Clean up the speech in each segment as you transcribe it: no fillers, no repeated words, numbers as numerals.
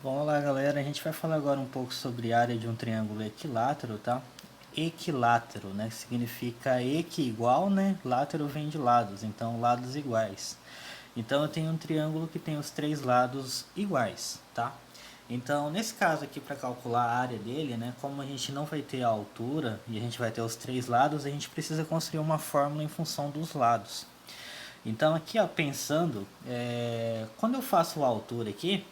Vamos lá, galera, a gente vai falar agora um pouco sobre a área de um triângulo equilátero, tá? Equilátero, né? Significa equi igual, né? Látero vem de lados, então lados iguais. Então eu tenho um triângulo que tem os três lados iguais, tá? Então nesse caso aqui, para calcular a área dele, né? Como a gente não vai ter a altura e a gente vai ter os três lados, a gente precisa construir uma fórmula em função dos lados. Então aqui, ó, pensando, quando eu faço a altura aqui,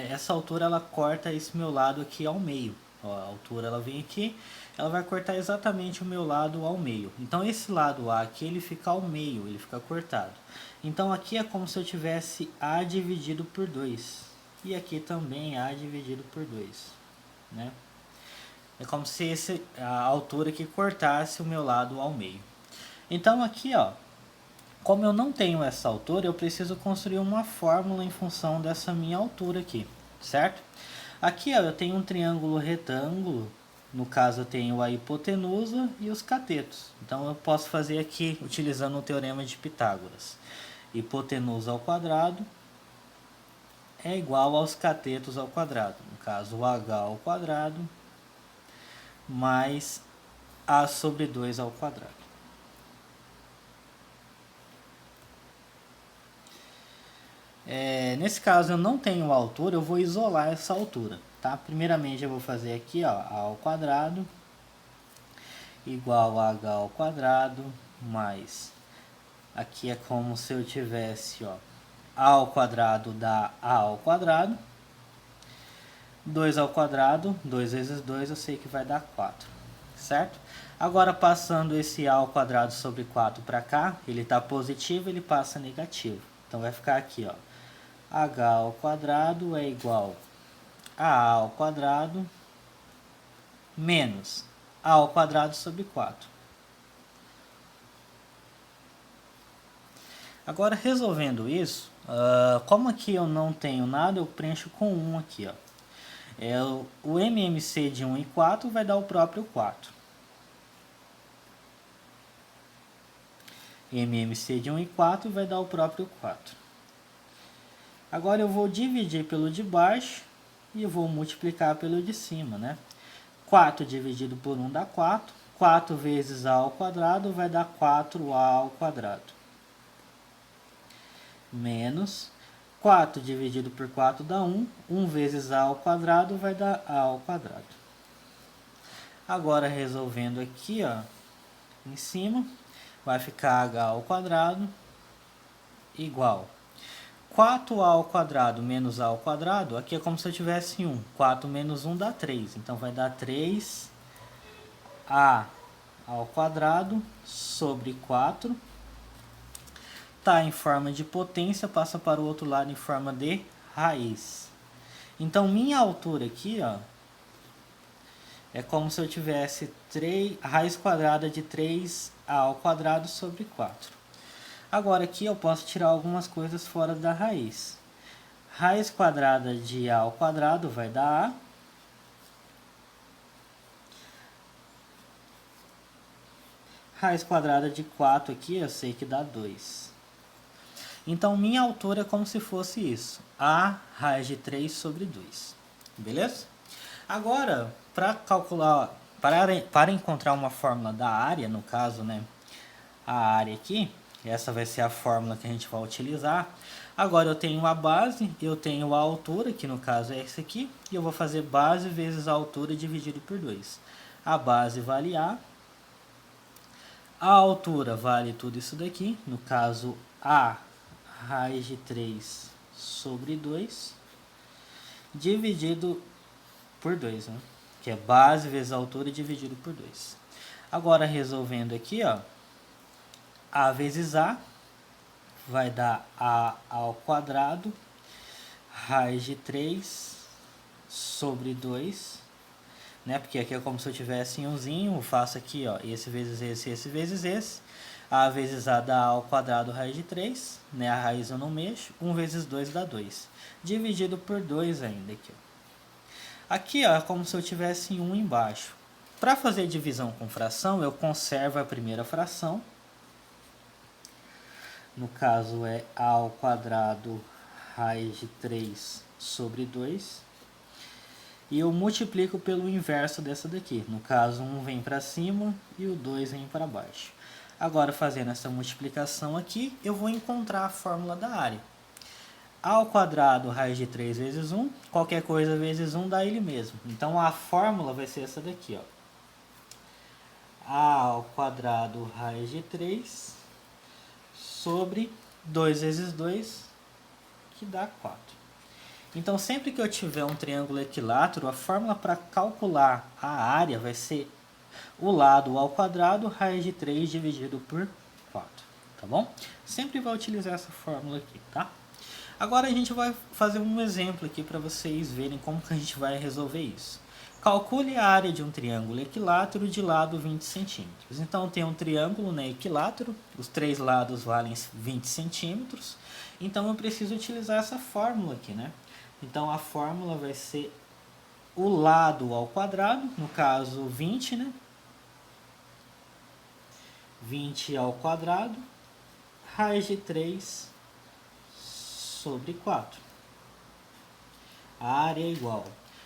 essa altura ela corta esse meu lado aqui ao meio. Ó, a altura ela vem aqui, ela vai cortar exatamente o meu lado ao meio. Então esse lado A aqui ele fica ao meio, ele fica cortado. Então aqui é como se eu tivesse A dividido por 2. E aqui também A dividido por 2, né? É como se a altura aqui cortasse o meu lado ao meio. Então aqui, ó, como eu não tenho essa altura, eu preciso construir uma fórmula em função dessa minha altura aqui, certo? Aqui, ó, eu tenho um triângulo retângulo, no caso eu tenho a hipotenusa e os catetos. Então eu posso fazer aqui utilizando o teorema de Pitágoras. Hipotenusa ao quadrado é igual aos catetos ao quadrado. No caso, o h ao quadrado mais a sobre 2 ao quadrado. Nesse caso eu não tenho altura, eu vou isolar essa altura, tá? Primeiramente eu vou fazer aqui, ó, a ao quadrado igual a h ao quadrado mais, aqui é como se eu tivesse, ó, a ao quadrado dá a ao quadrado, 2 ao quadrado, 2 vezes 2 eu sei que vai dar 4, certo? Agora passando esse a ao quadrado sobre 4 para cá, ele está positivo, ele passa negativo. Então vai ficar aqui, ó, h ao quadrado é igual a ao quadrado menos a ao quadrado sobre 4. Agora, resolvendo isso, como aqui eu não tenho nada, eu preencho com 1 aqui, ó. O MMC de 1 e 4 vai dar o próprio 4. MMC de 1 e 4 vai dar o próprio 4. Agora eu vou dividir pelo de baixo e vou multiplicar pelo de cima, né? 4 dividido por 1 dá 4. 4 vezes a ao quadrado vai dar 4a ao quadrado. Menos 4 dividido por 4 dá 1. 1 vezes a ao quadrado vai dar a ao quadrado. Agora resolvendo aqui, ó, em cima, vai ficar h ao quadrado igual 4a ao quadrado menos a ao quadrado, aqui é como se eu tivesse 1. 4 menos 1 dá 3. Então vai dar 3a ao quadrado sobre 4. Está em forma de potência, passa para o outro lado em forma de raiz. Então minha altura aqui, ó, é como se eu tivesse a raiz quadrada de 3a ao quadrado sobre 4. Agora aqui eu posso tirar algumas coisas fora da raiz. Raiz quadrada de a ao quadrado vai dar a. Raiz quadrada de 4 aqui eu sei que dá 2. Então minha altura é como se fosse isso. A raiz de 3 sobre 2. Beleza? Agora, para calcular, para encontrar uma fórmula da área, no caso, né, a área aqui, essa vai ser a fórmula que a gente vai utilizar. Agora eu tenho a base, eu tenho a altura, que no caso é esse aqui, e eu vou fazer base vezes a altura dividido por 2. A base vale A altura vale tudo isso daqui, no caso A raiz de 3 sobre 2, dividido por 2, né? Que é base vezes a altura dividido por 2. Agora resolvendo aqui, ó, A vezes A vai dar A ao quadrado, raiz de 3 sobre 2, né? Porque aqui é como se eu tivesse umzinho, eu faço aqui, ó, esse vezes esse vezes esse. A vezes A dá A ao quadrado, raiz de 3, né? A raiz eu não mexo, 1 vezes 2 dá 2. Dividido por 2 ainda aqui, ó. Aqui, ó, é como se eu tivesse 1 embaixo. Para fazer divisão com fração, eu conservo a primeira fração. No caso é A ao quadrado raiz de 3 sobre 2. E eu multiplico pelo inverso dessa daqui. No caso, 1 vem para cima e o 2 vem para baixo. Agora, fazendo essa multiplicação aqui, eu vou encontrar a fórmula da área. A ao quadrado, raiz de 3 vezes 1, qualquer coisa vezes 1 dá ele mesmo. Então, a fórmula vai ser essa daqui, ó. A ao quadrado, raiz de 3, sobre 2 vezes 2, que dá 4. Então, sempre que eu tiver um triângulo equilátero, a fórmula para calcular a área vai ser o lado ao quadrado, raiz de 3 dividido por 4, tá bom? Sempre vai utilizar essa fórmula aqui, tá? Agora a gente vai fazer um exemplo aqui para vocês verem como que a gente vai resolver isso. Calcule a área de um triângulo equilátero de lado 20 centímetros. Então, tem um triângulo, né, equilátero, os 3 lados valem 20 centímetros. Então, eu preciso utilizar essa fórmula aqui, né? Então, a fórmula vai ser o lado ao quadrado, no caso 20, né? 20 ao quadrado, raiz de 3 sobre 4. A área é igual.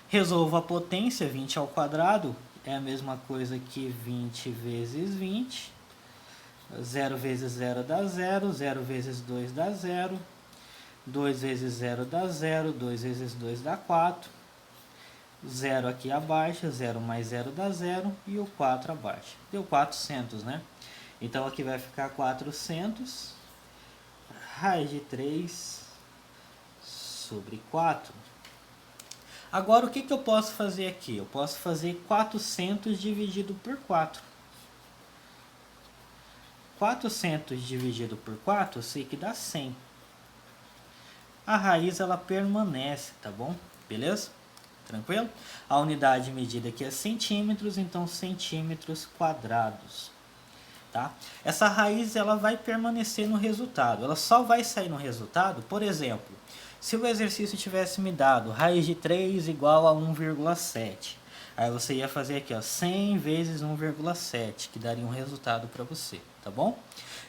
Resolvo a potência, 20 ao quadrado é a mesma coisa que 20 vezes 20. 0 vezes 0 dá 0, 0 vezes 2 dá 0. 2 vezes 0 dá 0, 2 vezes 2 dá 4. 0 aqui abaixo, 0 mais 0 dá 0 e o 4 abaixo. Deu 400, né? Então aqui vai ficar 400, raiz de 3 sobre 4. Agora o que eu posso fazer aqui? Eu posso fazer 400 dividido por 4. 400 dividido por 4, eu sei que dá 100. A raiz ela permanece, tá bom? Beleza? Tranquilo? A unidade de medida aqui é centímetros, então centímetros quadrados. Tá? Essa raiz ela vai permanecer no resultado. Ela só vai sair no resultado, por exemplo, se o exercício tivesse me dado raiz de 3 igual a 1,7. Aí você ia fazer aqui, ó, 100 vezes 1,7, que daria um resultado para você, tá bom?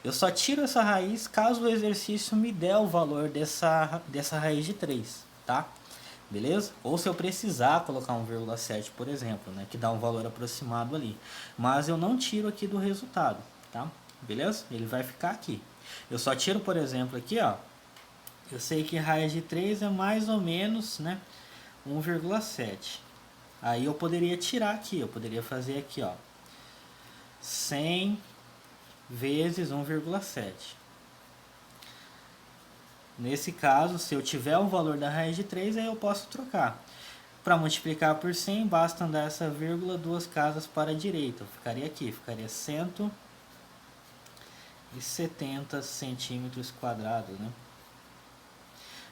Eu só tiro essa raiz caso o exercício me der o valor dessa raiz de 3, tá? Beleza? Ou se eu precisar colocar 1,7, por exemplo, né, que dá um valor aproximado ali. Mas eu não tiro aqui do resultado, tá? Beleza? Ele vai ficar aqui. Eu só tiro, por exemplo, aqui, ó. Eu sei que raiz de 3 é mais ou menos, né, 1,7. Aí eu poderia tirar aqui, eu poderia fazer aqui, ó, 100 vezes 1,7. Nesse caso, se eu tiver o valor da raiz de 3, aí eu posso trocar. Para multiplicar por 100, basta andar essa vírgula 2 casas para a direita. Eu ficaria aqui, ficaria 170 centímetros quadrados, né?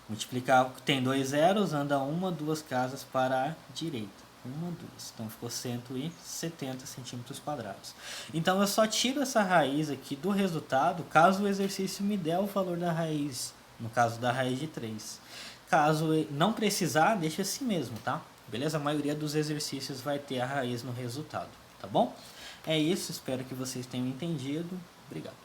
Multiplicar, tem 2 zeros, anda 1, 2 casas para a direita. 1, 2. Então ficou 170 centímetros quadrados. Então eu só tiro essa raiz aqui do resultado, caso o exercício me dê o valor da raiz, no caso da raiz de 3. Caso não precisar, deixa assim mesmo, tá? Beleza? A maioria dos exercícios vai ter a raiz no resultado, tá bom? É isso, espero que vocês tenham entendido. Obrigado.